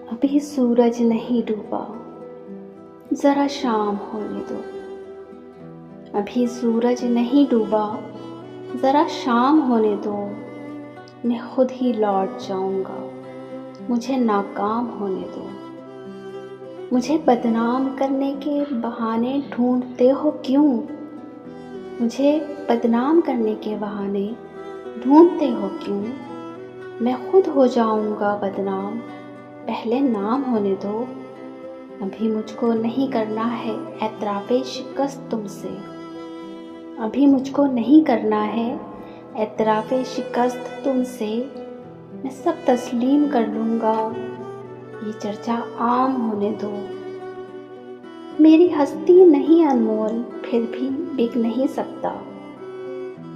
अभी सूरज नहीं डूबा, ज़रा शाम होने दो। अभी सूरज नहीं डूबा, ज़रा शाम होने दो। मैं खुद ही लौट जाऊंगा, मुझे नाकाम होने दो। मुझे बदनाम करने के बहाने ढूंढते हो क्यों? मुझे बदनाम करने के बहाने ढूंढते हो क्यों? मैं खुद हो जाऊंगा बदनाम, पहले नाम होने दो। अभी मुझको नहीं करना है एतराफ़े शिकस्त तुमसे। अभी मुझको नहीं करना है एतराफ़े शिकस्त तुमसे। मैं सब तस्लीम कर लूँगा, ये चर्चा आम होने दो। मेरी हस्ती नहीं अनमोल, फिर भी बिक नहीं सकता।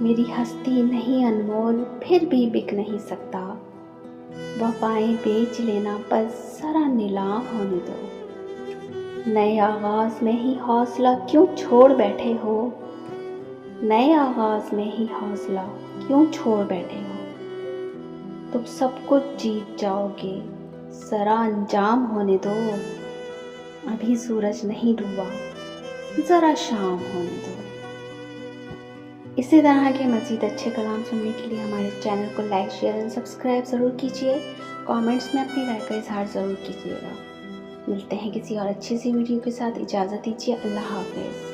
मेरी हस्ती नहीं अनमोल, फिर भी बिक नहीं सकता। वफ़ाएं बेच लेना, बस ज़रा नीलाम होने दो। नए आगाज़ में ही हौसला क्यों छोड़ बैठे हो? नए आगाज़ में ही हौसला क्यों छोड़ बैठे हो? तुम सब कुछ जीत जाओगे, ज़रा अंजाम होने दो। अभी सूरज नहीं डूबा, ज़रा शाम होने दो। इसी तरह के मज़ीद अच्छे कलाम सुनने के लिए हमारे चैनल को लाइक, शेयर एंड सब्सक्राइब ज़रूर कीजिए। कमेंट्स में अपनी राय का इज़हार ज़रूर कीजिएगा। मिलते हैं किसी और अच्छी सी वीडियो के साथ। इजाज़त दीजिए। अल्लाह हाफ़िज़।